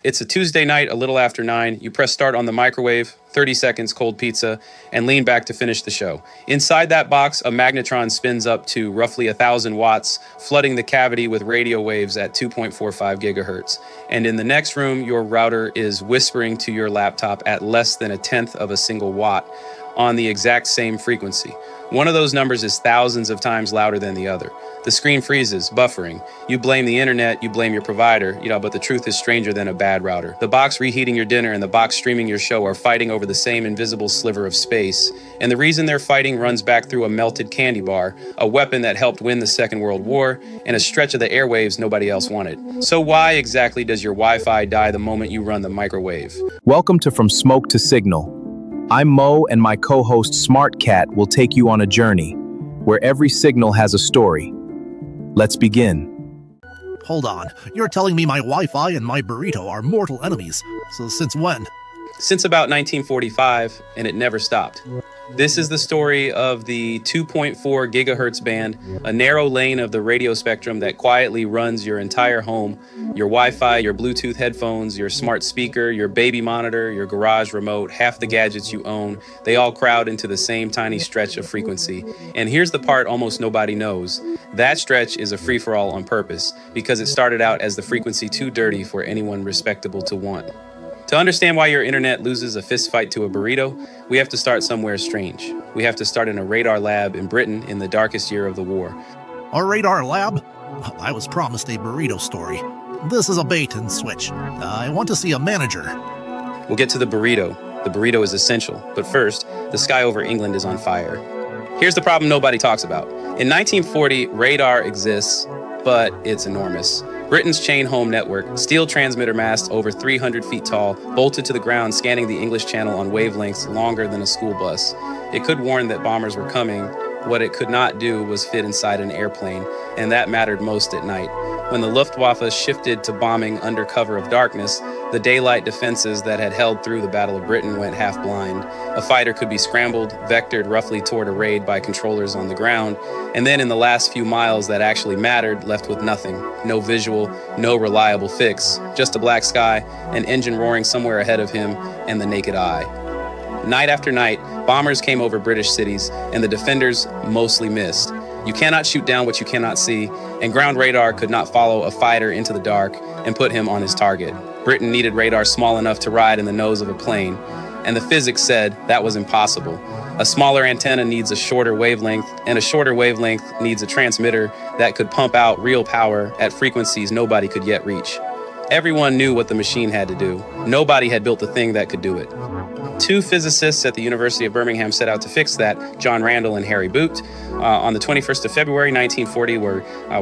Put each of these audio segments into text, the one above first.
It's a Tuesday night, a little after 9. You press start on the microwave, 30 seconds, cold pizza, and lean back to finish the show. Inside that box, a magnetron spins up to roughly 1,000 watts, flooding the cavity with radio waves at 2.45 gigahertz. And in the next room, your router is whispering to your laptop at less than a tenth of a single watt on the exact same frequency. One of those numbers is thousands of times louder than the other. The screen freezes, buffering. You blame the internet, you blame your provider, but the truth is stranger than a bad router. The box reheating your dinner and the box streaming your show are fighting over the same invisible sliver of space. And the reason they're fighting runs back through a melted candy bar, a weapon that helped win the Second World War, and a stretch of the airwaves nobody else wanted. So why exactly does your Wi-Fi die the moment you run the microwave? Welcome to From Smoke to Signal. I'm Mo, and my co-host Smart Cat will take you on a journey where every signal has a story. Let's begin. Hold on, you're telling me my Wi-Fi and my burrito are mortal enemies. So since when? Since about 1945, and it never stopped. This is the story of the 2.4 gigahertz band, a narrow lane of the radio spectrum that quietly runs your entire home, your Wi-Fi, your Bluetooth headphones, your smart speaker, your baby monitor, your garage remote, half the gadgets you own. They all crowd into the same tiny stretch of frequency. And here's the part almost nobody knows. That stretch is a free-for-all on purpose, because it started out as the frequency too dirty for anyone respectable to want. To understand why your internet loses a fistfight to a burrito, we have to start somewhere strange. We have to start in a radar lab in Britain in the darkest year of the war. A radar lab? I was promised a burrito story. This is a bait and switch. I want to see a manager. We'll get to the burrito. The burrito is essential. But first, the sky over England is on fire. Here's the problem nobody talks about. In 1940, radar exists, but it's enormous. Britain's chain home network, steel transmitter mast over 300 feet tall, bolted to the ground, scanning the English Channel on wavelengths longer than a school bus. It could warn that bombers were coming. What it could not do was fit inside an airplane, and that mattered most at night. When the Luftwaffe shifted to bombing under cover of darkness, the daylight defenses that had held through the Battle of Britain went half blind. A fighter could be scrambled, vectored roughly toward a raid by controllers on the ground, and then in the last few miles that actually mattered, left with nothing. No visual, no reliable fix, just a black sky, an engine roaring somewhere ahead of him, and the naked eye. Night after night, bombers came over British cities, and the defenders mostly missed. You cannot shoot down what you cannot see, and ground radar could not follow a fighter into the dark and put him on his target. Britain needed radar small enough to ride in the nose of a plane, and the physics said that was impossible. A smaller antenna needs a shorter wavelength, and a shorter wavelength needs a transmitter that could pump out real power at frequencies nobody could yet reach. Everyone knew what the machine had to do. Nobody had built the thing that could do it. Two physicists at the University of Birmingham set out to fix that, John Randall and Harry Boot. On the 21st of February, 1940,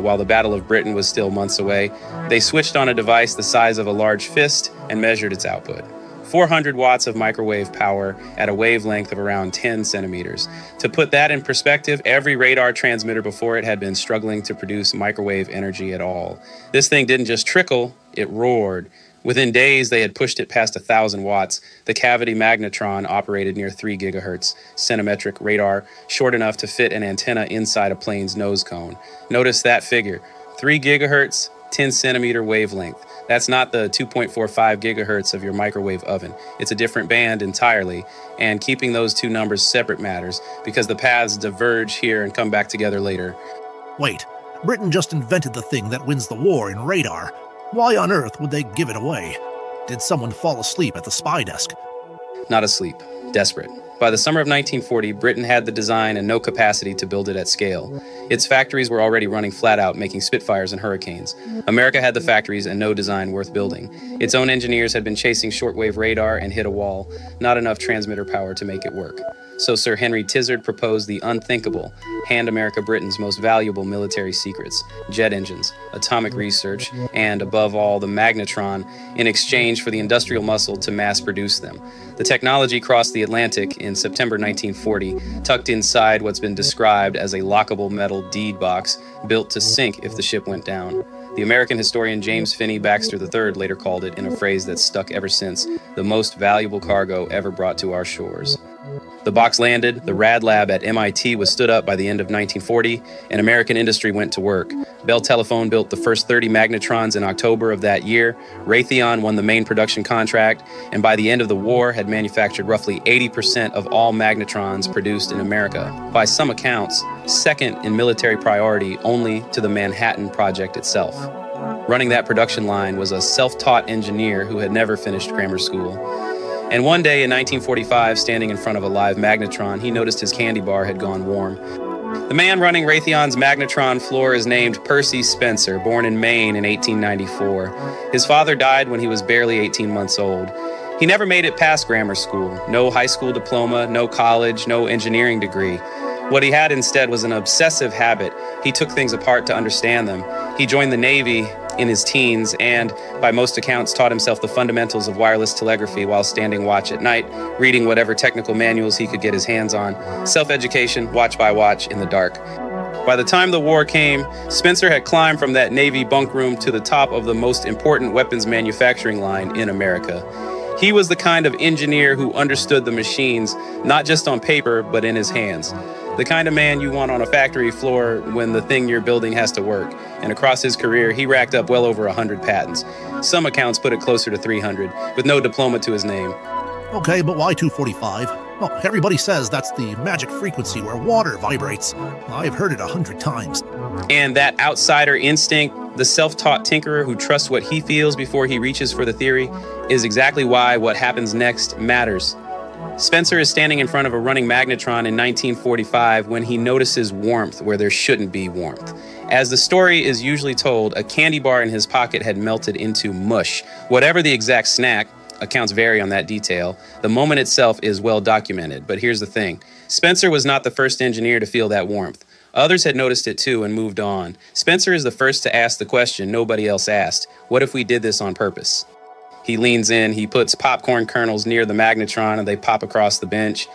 while the Battle of Britain was still months away, they switched on a device the size of a large fist and measured its output. 400 watts of microwave power at a wavelength of around 10 centimeters. To put that in perspective, every radar transmitter before it had been struggling to produce microwave energy at all. This thing didn't just trickle, it roared. Within days, they had pushed it past 1,000 watts. The cavity magnetron operated near 3 gigahertz, centimetric radar, short enough to fit an antenna inside a plane's nose cone. Notice that figure, 3 gigahertz, 10 centimeter wavelength. That's not the 2.45 gigahertz of your microwave oven. It's a different band entirely, and keeping those two numbers separate matters because the paths diverge here and come back together later. Wait, Britain just invented the thing that wins the war in radar. Why on earth would they give it away? Did someone fall asleep at the spy desk? Not asleep, desperate. By the summer of 1940, Britain had the design and no capacity to build it at scale. Its factories were already running flat out, making Spitfires and Hurricanes. America had the factories and no design worth building. Its own engineers had been chasing shortwave radar and hit a wall, not enough transmitter power to make it work. So Sir Henry Tizard proposed the unthinkable, hand America Britain's most valuable military secrets, jet engines, atomic research, and above all, the magnetron, in exchange for the industrial muscle to mass produce them. The technology crossed the Atlantic in September 1940, tucked inside what's been described as a lockable metal deed box built to sink if the ship went down. The American historian James Finney Baxter III later called it, in a phrase that's stuck ever since, the most valuable cargo ever brought to our shores. The box landed, the rad lab at MIT was stood up by the end of 1940, and American industry went to work. Bell Telephone built the first 30 magnetrons in October of that year. Raytheon won the main production contract, and by the end of the war had manufactured roughly 80% of all magnetrons produced in America. By some accounts, second in military priority only to the Manhattan Project itself. Running that production line was a self-taught engineer who had never finished grammar school. And one day in 1945, standing in front of a live magnetron, he noticed his candy bar had gone warm. The man running Raytheon's magnetron floor is named Percy Spencer, born in Maine in 1894. His father died when he was barely 18 months old. He never made it past grammar school. No high school diploma, no college, no engineering degree. What he had instead was an obsessive habit. He took things apart to understand them. He joined the Navy in his teens and, by most accounts, taught himself the fundamentals of wireless telegraphy while standing watch at night, reading whatever technical manuals he could get his hands on. Self-education, watch by watch, in the dark. By the time the war came, Spencer had climbed from that Navy bunk room to the top of the most important weapons manufacturing line in America. He was the kind of engineer who understood the machines, not just on paper, but in his hands. The kind of man you want on a factory floor when the thing you're building has to work. And across his career, he racked up well over 100 patents. Some accounts put it closer to 300, with no diploma to his name. Okay, but why 245? Well, everybody says that's the magic frequency where water vibrates. I've heard it 100 times. And that outsider instinct, the self-taught tinkerer who trusts what he feels before he reaches for the theory, is exactly why what happens next matters. Spencer is standing in front of a running magnetron in 1945 when he notices warmth where there shouldn't be warmth. As the story is usually told, a candy bar in his pocket had melted into mush. Whatever the exact snack, accounts vary on that detail, the moment itself is well documented. But here's the thing. Spencer was not the first engineer to feel that warmth. Others had noticed it too and moved on. Spencer is the first to ask the question nobody else asked. What if we did this on purpose? He leans in, he puts popcorn kernels near the magnetron and they pop across the bench.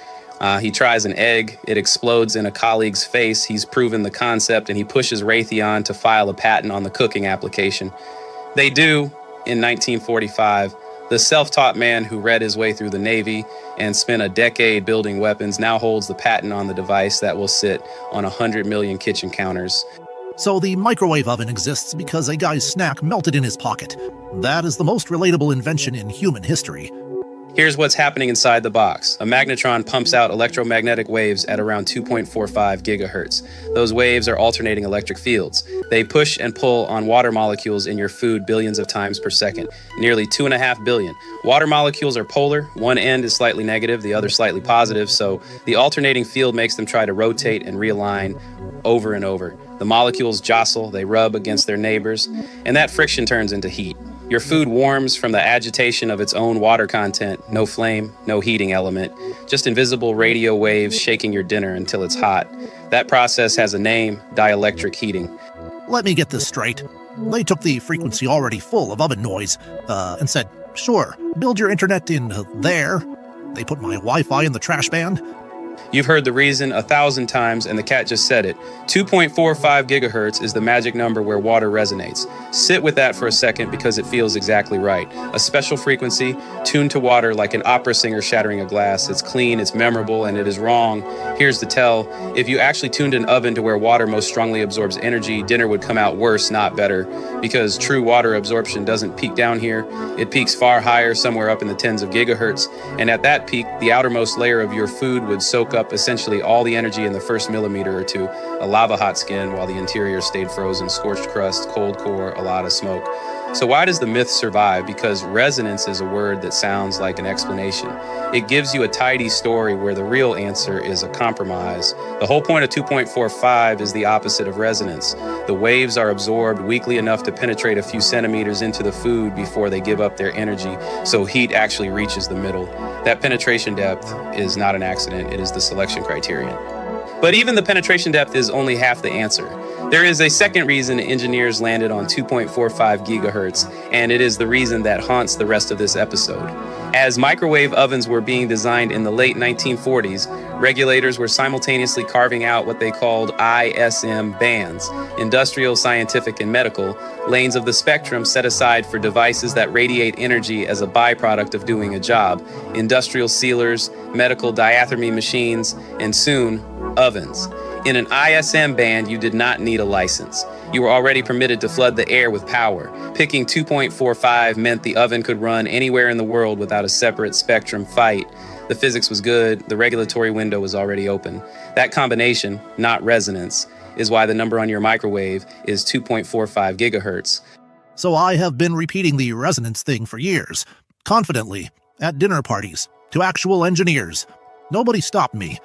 He tries an egg, it explodes in a colleague's face. He's proven the concept and he pushes Raytheon to file a patent on the cooking application. They do in 1945. The self-taught man who read his way through the Navy and spent a decade building weapons now holds the patent on the device that will sit on 100 million kitchen counters. So the microwave oven exists because a guy's snack melted in his pocket. That is the most relatable invention in human history. Here's what's happening inside the box. A magnetron pumps out electromagnetic waves at around 2.45 gigahertz. Those waves are alternating electric fields. They push and pull on water molecules in your food billions of times per second, nearly 2.5 billion. Water molecules are polar. One end is slightly negative, the other slightly positive, so the alternating field makes them try to rotate and realign over and over. The molecules jostle, they rub against their neighbors, and that friction turns into heat. Your food warms from the agitation of its own water content. No flame, no heating element, just invisible radio waves shaking your dinner until it's hot. That process has a name, dielectric heating. Let me get this straight. They took the frequency already full of oven noise and said, sure, build your internet in there. They put my Wi-Fi in the trash band. You've heard the reason 1,000 times, and the cat just said it. 2.45 gigahertz is the magic number where water resonates. Sit with that for a second because it feels exactly right. A special frequency, tuned to water like an opera singer shattering a glass. It's clean, it's memorable, and it is wrong. Here's the tell. If you actually tuned an oven to where water most strongly absorbs energy, dinner would come out worse, not better. Because true water absorption doesn't peak down here. It peaks far higher, somewhere up in the tens of gigahertz. And at that peak, the outermost layer of your food would soak up essentially all the energy in the first millimeter or two, a lava hot skin while the interior stayed frozen, scorched crust, cold core, a lot of smoke. So why does the myth survive? Because resonance is a word that sounds like an explanation. It gives you a tidy story where the real answer is a compromise. The whole point of 2.45 is the opposite of resonance. The waves are absorbed weakly enough to penetrate a few centimeters into the food before they give up their energy, so heat actually reaches the middle. That penetration depth is not an accident, it is the selection criterion. But even the penetration depth is only half the answer. There is a second reason engineers landed on 2.45 gigahertz, and it is the reason that haunts the rest of this episode. As microwave ovens were being designed in the late 1940s, regulators were simultaneously carving out what they called ISM bands, industrial, scientific, and medical, lanes of the spectrum set aside for devices that radiate energy as a byproduct of doing a job, industrial sealers, medical diathermy machines, and soon, ovens. In an ISM band, you did not need a license. You were already permitted to flood the air with power. Picking 2.45 meant the oven could run anywhere in the world without a separate spectrum fight. The physics was good, the regulatory window was already open. That combination, not resonance, is why the number on your microwave is 2.45 gigahertz. So I have been repeating the resonance thing for years, confidently, at dinner parties, to actual engineers. Nobody stopped me.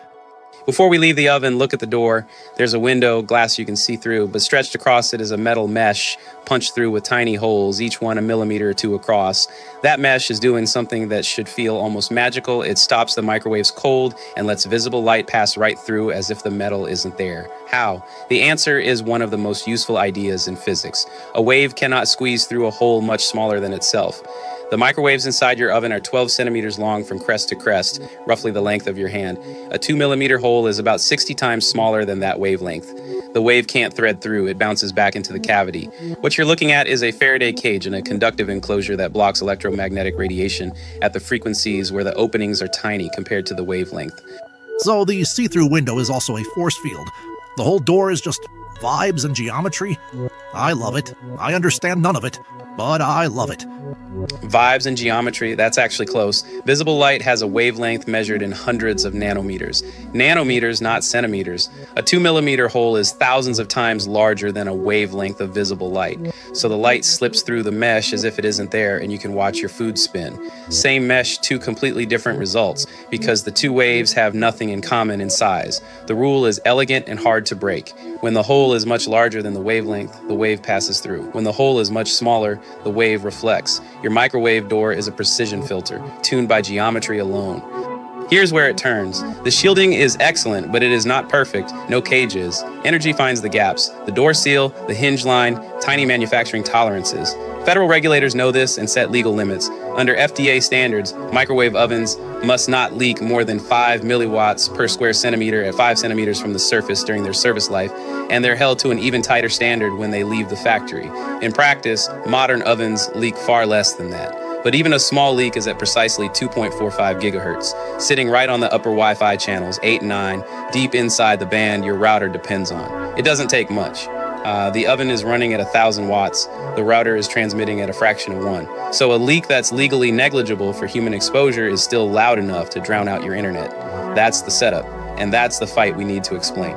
Before we leave the oven, look at the door. There's a window, glass you can see through, but stretched across it is a metal mesh punched through with tiny holes, each one a millimeter or two across. That mesh is doing something that should feel almost magical. It stops the microwave's cold and lets visible light pass right through as if the metal isn't there. How? The answer is one of the most useful ideas in physics. A wave cannot squeeze through a hole much smaller than itself. The microwaves inside your oven are 12 centimeters long from crest to crest, roughly the length of your hand. A 2-millimeter hole is about 60 times smaller than that wavelength. The wave can't thread through, it bounces back into the cavity. What you're looking at is a Faraday cage in a conductive enclosure that blocks electromagnetic radiation at the frequencies where the openings are tiny compared to the wavelength. So the see-through window is also a force field. The whole door is just vibes and geometry. I love it. I understand none of it, but I love it. Vibes and geometry, that's actually close. Visible light has a wavelength measured in hundreds of nanometers. Nanometers, not centimeters. A 2-millimeter hole is thousands of times larger than a wavelength of visible light. So the light slips through the mesh as if it isn't there, and you can watch your food spin. Same mesh, two completely different results, because the two waves have nothing in common in size. The rule is elegant and hard to break. When the hole is much larger than the wavelength, the wave passes through. When the hole is much smaller, the wave reflects. Your microwave door is a precision filter, tuned by geometry alone. Here's where it turns. The shielding is excellent, but it is not perfect. No cages. Energy finds the gaps. The door seal, the hinge line, tiny manufacturing tolerances. Federal regulators know this and set legal limits. Under FDA standards, microwave ovens must not leak more than 5 milliwatts per square centimeter at 5 centimeters from the surface during their service life, and they're held to an even tighter standard when they leave the factory. In practice, modern ovens leak far less than that. But even a small leak is at precisely 2.45 gigahertz, sitting right on the upper Wi-Fi channels 8 and 9, deep inside the band your router depends on. It doesn't take much. The oven is running at 1,000 watts. The router is transmitting at a fraction of 1. So a leak that's legally negligible for human exposure is still loud enough to drown out your internet. That's the setup, and that's the fight we need to explain.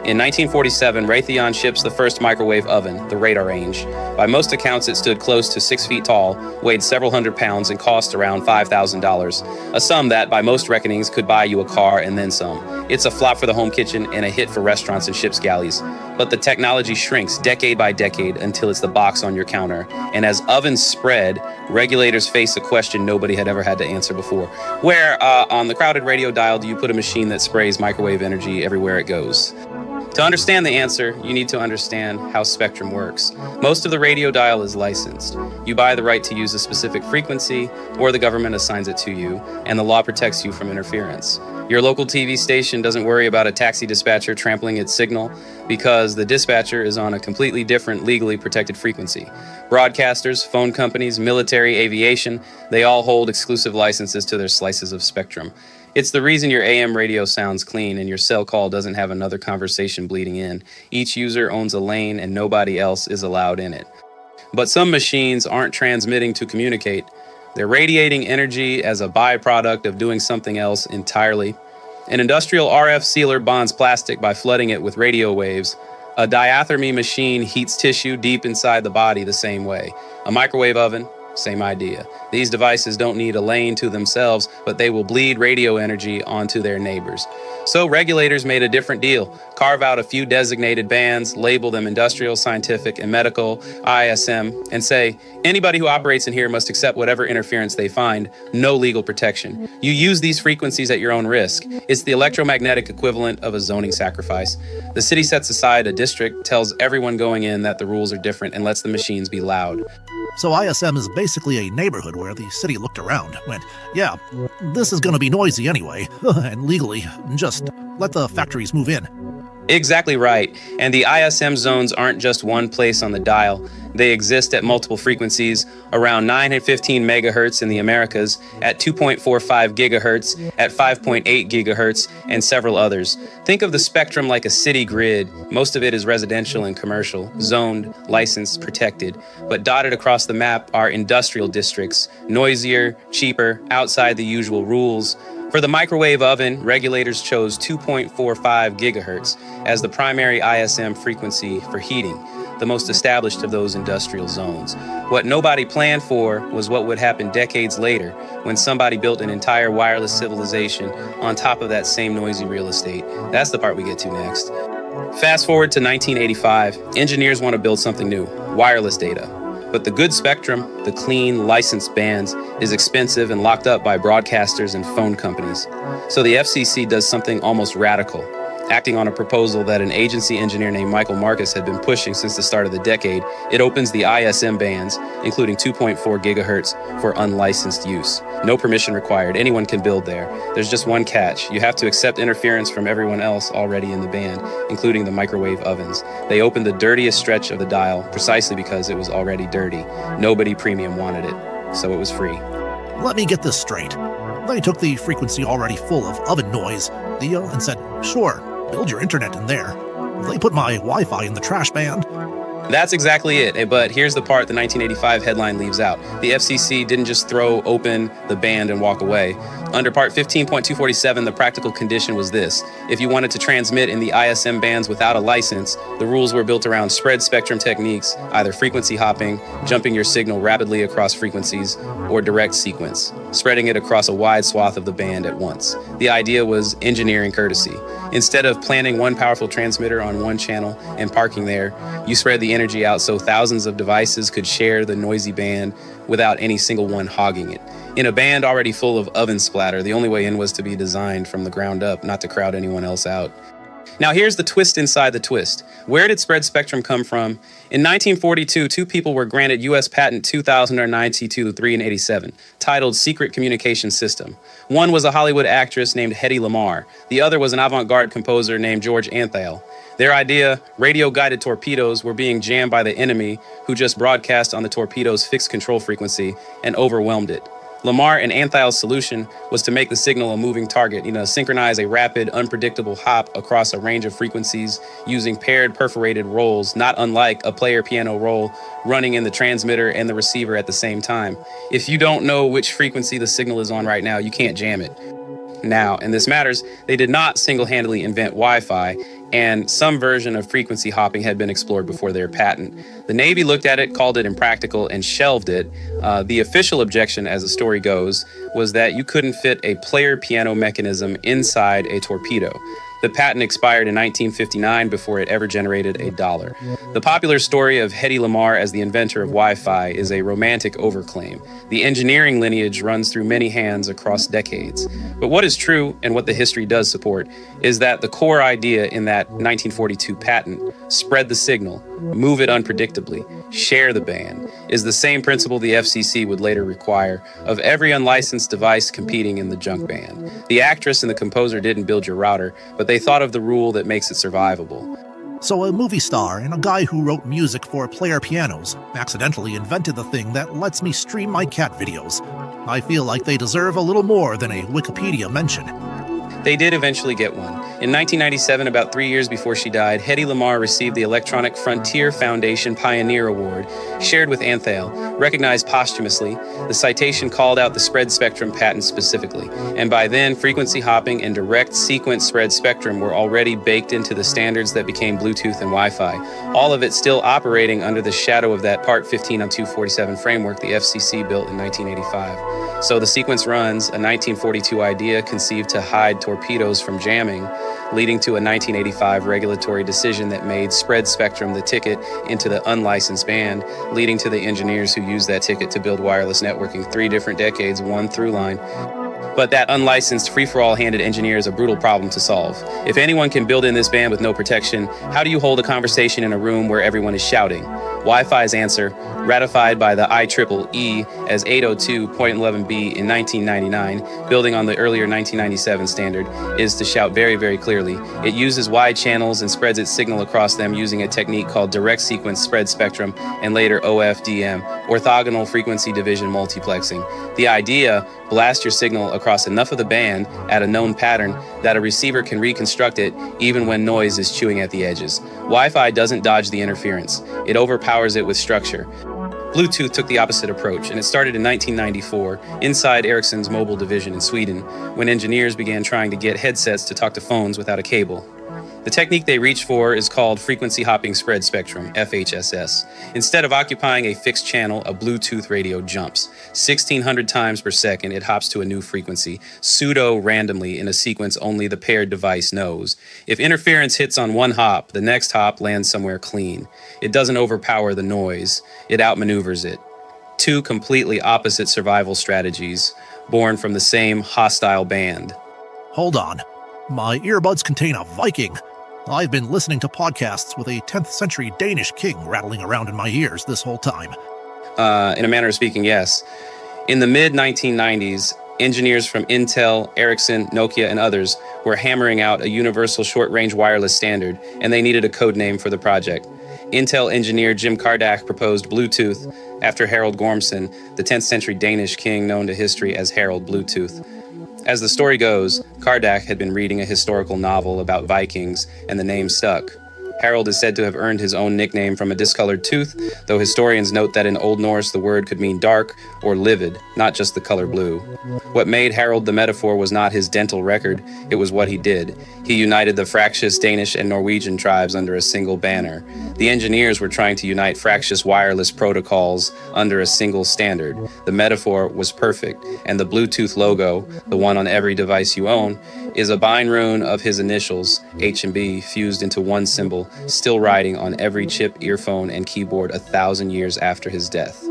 In 1947, Raytheon ships the first microwave oven, the Radar Range. By most accounts, it stood close to 6 feet tall, weighed several hundred pounds, and cost around $5,000, a sum that, by most reckonings, could buy you a car and then some. It's a flop for the home kitchen and a hit for restaurants and ship's galleys. But the technology shrinks decade by decade until it's the box on your counter. And as ovens spread, regulators face a question nobody had ever had to answer before. Where, on the crowded radio dial, do you put a machine that sprays microwave energy everywhere it goes? To understand the answer, you need to understand how spectrum works. Most of the radio dial is licensed. You buy the right to use a specific frequency, or the government assigns it to you, and the law protects you from interference. Your local TV station doesn't worry about a taxi dispatcher trampling its signal because the dispatcher is on a completely different legally protected frequency. Broadcasters, phone companies, military, aviation, they all hold exclusive licenses to their slices of spectrum. It's the reason your AM radio sounds clean and your cell call doesn't have another conversation bleeding in. Each user owns a lane and nobody else is allowed in it. But some machines aren't transmitting to communicate. They're radiating energy as a byproduct of doing something else entirely. An industrial RF sealer bonds plastic by flooding it with radio waves. A diathermy machine heats tissue deep inside the body the same way. A microwave oven, same idea. These devices don't need a lane to themselves, but they will bleed radio energy onto their neighbors. So regulators made a different deal. Carve out a few designated bands, label them industrial, scientific, and medical, ISM, and say, anybody who operates in here must accept whatever interference they find, no legal protection. You use these frequencies at your own risk. It's the electromagnetic equivalent of a zoning sacrifice. The city sets aside a district, tells everyone going in that the rules are different, and lets the machines be loud. So ISM is basically a neighborhood where the city looked around, went, yeah, this is gonna be noisy anyway, and legally, just let the factories move in. Exactly right. And the ISM zones aren't just one place on the dial. They exist at multiple frequencies, around 9 and 15 megahertz in the Americas, at 2.45 gigahertz, at 5.8 gigahertz, and several others. Think of the spectrum like a city grid. Most of it is residential and commercial, zoned, licensed, protected. But dotted across the map are industrial districts, noisier, cheaper, outside the usual rules. For the microwave oven, regulators chose 2.45 gigahertz as the primary ISM frequency for heating, the most established of those industrial zones. What nobody planned for was what would happen decades later when somebody built an entire wireless civilization on top of that same noisy real estate. That's the part we get to next. Fast forward to 1985, engineers want to build something new, wireless data. But the good spectrum, the clean, licensed bands, is expensive and locked up by broadcasters and phone companies. So the FCC does something almost radical. Acting on a proposal that an agency engineer named Michael Marcus had been pushing since the start of the decade, it opens the ISM bands, including 2.4 gigahertz, for unlicensed use. No permission required. Anyone can build there. There's just one catch. You have to accept interference from everyone else already in the band, including the microwave ovens. They opened the dirtiest stretch of the dial precisely because it was already dirty. Nobody premium wanted it, so it was free. Let me get this straight. They took the frequency already full of oven noise, and said, sure, build your internet in there. They put my Wi-Fi in the trash band. That's exactly it, but here's the part the 1985 headline leaves out. The FCC didn't just throw open the band and walk away. Under Part 15.247, the practical condition was this. If you wanted to transmit in the ISM bands without a license, the rules were built around spread spectrum techniques, either frequency hopping, jumping your signal rapidly across frequencies, or direct sequence, spreading it across a wide swath of the band at once. The idea was engineering courtesy. Instead of planting one powerful transmitter on one channel and parking there, you spread the energy out so thousands of devices could share the noisy band without any single one hogging it. In a band already full of oven splatter, the only way in was to be designed from the ground up, not to crowd anyone else out. Now here's the twist inside the twist. Where did spread spectrum come from? In 1942, two people were granted U.S. Patent 2092-3 and 87, titled Secret Communication System. One was a Hollywood actress named Hedy Lamarr. The other was an avant-garde composer named George Antheil. Their idea, radio-guided torpedoes, were being jammed by the enemy, who just broadcast on the torpedo's fixed control frequency and overwhelmed it. Lamarr and Antheil's solution was to make the signal a moving target, synchronize a rapid, unpredictable hop across a range of frequencies using paired perforated rolls, not unlike a player piano roll running in the transmitter and the receiver at the same time. If you don't know which frequency the signal is on right now, you can't jam it. Now, and this matters, they did not single-handedly invent Wi-Fi, and some version of frequency hopping had been explored before their patent. The Navy looked at it, called it impractical, and shelved it. The official objection, as the story goes, was that you couldn't fit a player piano mechanism inside a torpedo. The patent expired in 1959 before it ever generated a dollar. The popular story of Hedy Lamarr as the inventor of Wi-Fi is a romantic overclaim. The engineering lineage runs through many hands across decades. But what is true, and what the history does support, is that the core idea in that 1942 patent, spread the signal, move it unpredictably, share the band, is the same principle the FCC would later require of every unlicensed device competing in the junk band. The actress and the composer didn't build your router, but they thought of the rule that makes it survivable. So a movie star and a guy who wrote music for player pianos accidentally invented the thing that lets me stream my cat videos. I feel like they deserve a little more than a Wikipedia mention. They did eventually get one. In 1997, about 3 years before she died, Hedy Lamarr received the Electronic Frontier Foundation Pioneer Award, shared with Antheil, recognized posthumously. The citation called out the spread spectrum patent specifically, and by then, frequency hopping and direct sequence spread spectrum were already baked into the standards that became Bluetooth and Wi-Fi, all of it still operating under the shadow of that Part 15 of 247 framework the FCC built in 1985. So the sequence runs, a 1942 idea conceived to hide torpedoes from jamming, leading to a 1985 regulatory decision that made spread spectrum the ticket into the unlicensed band, leading to the engineers who used that ticket to build wireless networking. 3 different decades, one through line. But that unlicensed free-for-all handed engineers a brutal problem to solve. If anyone can build in this band with no protection, how do you hold a conversation in a room where everyone is shouting? Wi-Fi's answer, ratified by the IEEE as 802.11b in 1999, building on the earlier 1997 standard, is to shout very, very clearly. It uses wide channels and spreads its signal across them using a technique called direct sequence spread spectrum and later OFDM, orthogonal frequency division multiplexing. The idea, blast your signal across enough of the band at a known pattern that a receiver can reconstruct it even when noise is chewing at the edges. Wi-Fi doesn't dodge the interference. It overpowers it with structure. Bluetooth took the opposite approach, and it started in 1994 inside Ericsson's mobile division in Sweden when engineers began trying to get headsets to talk to phones without a cable. The technique they reached for is called frequency hopping spread spectrum, FHSS. Instead of occupying a fixed channel, a Bluetooth radio jumps. 1,600 times per second, it hops to a new frequency, pseudo-randomly in a sequence only the paired device knows. If interference hits on one hop, the next hop lands somewhere clean. It doesn't overpower the noise. It outmaneuvers it. Two completely opposite survival strategies, born from the same hostile band. Hold on. My earbuds contain a Viking. I've been listening to podcasts with a 10th century Danish king rattling around in my ears this whole time. In a manner of speaking, yes. In the mid-1990s, engineers from Intel, Ericsson, Nokia, and others were hammering out a universal short-range wireless standard, and they needed a code name for the project. Intel engineer Jim Kardach proposed Bluetooth after Harald Gormson, the 10th century Danish king known to history as Harald Bluetooth. As the story goes, Kardach had been reading a historical novel about Vikings, and the name stuck. Harald is said to have earned his own nickname from a discolored tooth, though historians note that in Old Norse the word could mean dark or livid, not just the color blue. What made Harald the metaphor was not his dental record, it was what he did. He united the fractious Danish and Norwegian tribes under a single banner. The engineers were trying to unite fractious wireless protocols under a single standard. The metaphor was perfect, and the Bluetooth logo, the one on every device you own, is a bind rune of his initials, H and B, fused into one symbol, still riding on every chip, earphone, and keyboard 1,000 years after his death.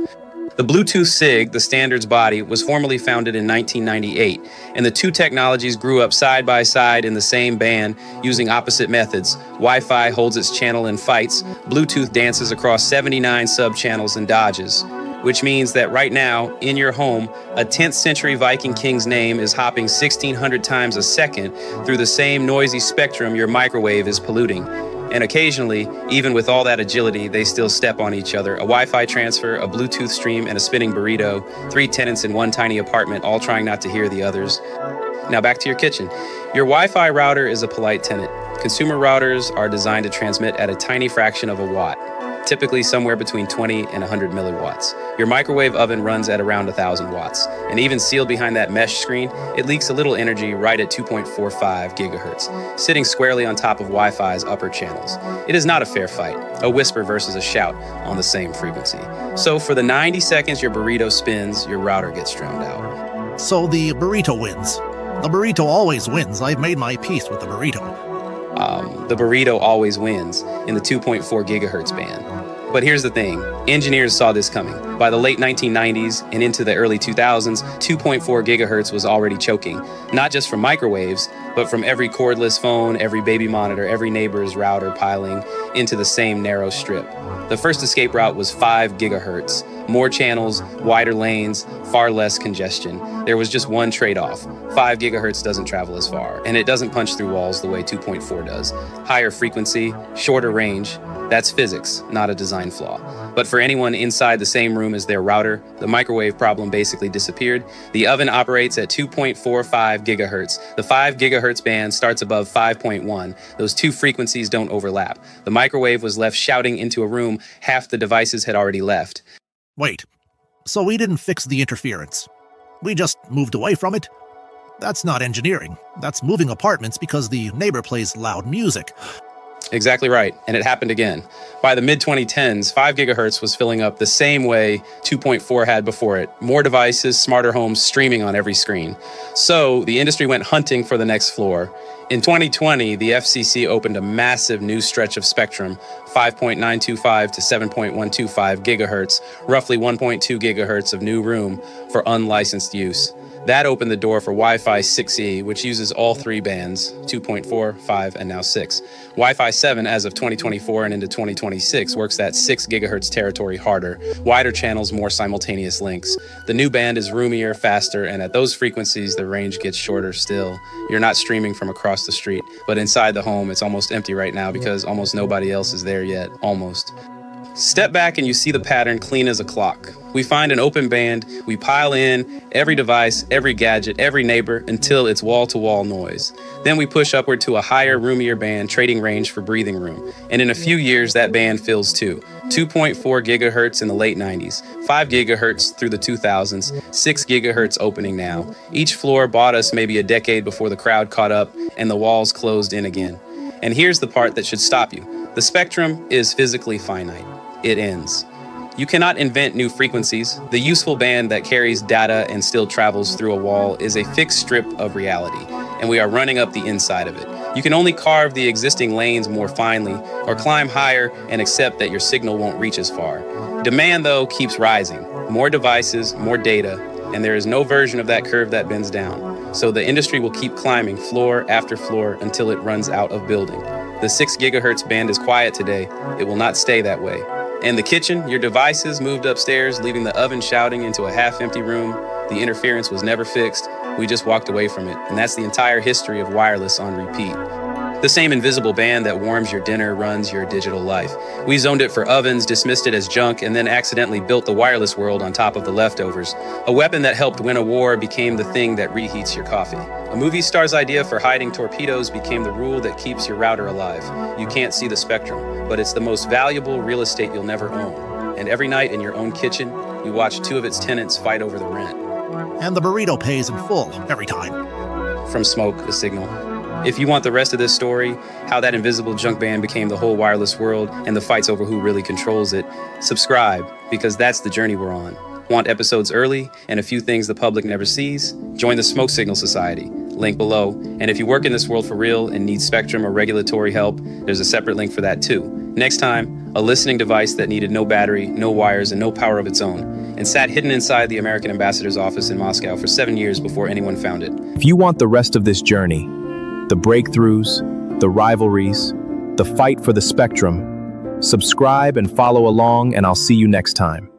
The Bluetooth SIG, the standard's body, was formally founded in 1998, and the two technologies grew up side by side in the same band using opposite methods. Wi-Fi holds its channel and fights. Bluetooth dances across 79 sub-channels and dodges, which means that right now, in your home, a 10th century Viking king's name is hopping 1,600 times a second through the same noisy spectrum your microwave is polluting. And occasionally, even with all that agility, they still step on each other. A Wi-Fi transfer, a Bluetooth stream, and a spinning burrito. 3 tenants in one tiny apartment, all trying not to hear the others. Now back to your kitchen. Your Wi-Fi router is a polite tenant. Consumer routers are designed to transmit at a tiny fraction of a watt, typically somewhere between 20 and 100 milliwatts. Your microwave oven runs at around 1,000 watts. And even sealed behind that mesh screen, it leaks a little energy right at 2.45 gigahertz, sitting squarely on top of Wi-Fi's upper channels. It is not a fair fight, a whisper versus a shout on the same frequency. So for the 90 seconds your burrito spins, your router gets drowned out. So the burrito wins. The burrito always wins. I've made my peace with the burrito. The burrito always wins in the 2.4 gigahertz band. But here's the thing, engineers saw this coming. By the late 1990s and into the early 2000s, 2.4 gigahertz was already choking, not just from microwaves, but from every cordless phone, every baby monitor, every neighbor's router piling into the same narrow strip. The first escape route was 5 gigahertz. More channels, wider lanes, far less congestion. There was just one trade-off. 5 gigahertz doesn't travel as far, and it doesn't punch through walls the way 2.4 does. Higher frequency, shorter range. That's physics, not a design flaw. But for anyone inside the same room as their router, the microwave problem basically disappeared. The oven operates at 2.45 gigahertz. The 5 gigahertz band starts above 5.1. Those two frequencies don't overlap. The microwave was left shouting into a room half the devices had already left. Wait, so we didn't fix the interference. We just moved away from it? That's not engineering. That's moving apartments because the neighbor plays loud music. Exactly right, and it happened again. By the mid-2010s, 5 gigahertz was filling up the same way 2.4 had before it. More devices, smarter homes streaming on every screen. So the industry went hunting for the next floor. In 2020, the FCC opened a massive new stretch of spectrum, 5.925 to 7.125 gigahertz, roughly 1.2 gigahertz of new room for unlicensed use. That opened the door for Wi-Fi 6E, which uses all three bands, 2.4, 5, and now 6. Wi-Fi 7, as of 2024 and into 2026, works that 6 gigahertz territory harder, wider channels, more simultaneous links. The new band is roomier, faster, and at those frequencies, the range gets shorter still. You're not streaming from across the street, but inside the home, it's almost empty right now because almost nobody else is there yet, almost. Step back and you see the pattern clean as a clock. We find an open band, we pile in every device, every gadget, every neighbor until it's wall-to-wall noise. Then we push upward to a higher, roomier band, trading range for breathing room. And in a few years, that band fills too. 2.4 gigahertz in the late 90s, 5 gigahertz through the 2000s, 6 gigahertz opening now. Each floor bought us maybe a decade before the crowd caught up and the walls closed in again. And here's the part that should stop you. The spectrum is physically finite. It ends. You cannot invent new frequencies. The useful band that carries data and still travels through a wall is a fixed strip of reality, and we are running up the inside of it. You can only carve the existing lanes more finely or climb higher and accept that your signal won't reach as far. Demand, though, keeps rising. More devices, more data, and there is no version of that curve that bends down. So the industry will keep climbing floor after floor until it runs out of building. The 6 gigahertz band is quiet today. It will not stay that way. In the kitchen, your devices moved upstairs, leaving the oven shouting into a half-empty room. The interference was never fixed. We just walked away from it. And that's the entire history of wireless on repeat. The same invisible band that warms your dinner runs your digital life. We zoned it for ovens, dismissed it as junk, and then accidentally built the wireless world on top of the leftovers. A weapon that helped win a war became the thing that reheats your coffee. A movie star's idea for hiding torpedoes became the rule that keeps your router alive. You can't see the spectrum, but it's the most valuable real estate you'll never own. And every night in your own kitchen, you watch two of its tenants fight over the rent. And the burrito pays in full every time. From Smoke, the signal. If you want the rest of this story, how that invisible junk band became the whole wireless world and the fights over who really controls it, subscribe, because that's the journey we're on. Want episodes early and a few things the public never sees? Join the Smoke Signal Society, link below. And if you work in this world for real and need spectrum or regulatory help, there's a separate link for that too. Next time, a listening device that needed no battery, no wires, and no power of its own, and sat hidden inside the American ambassador's office in Moscow for 7 years before anyone found it. If you want the rest of this journey, the breakthroughs, the rivalries, the fight for the spectrum, subscribe and follow along, and I'll see you next time.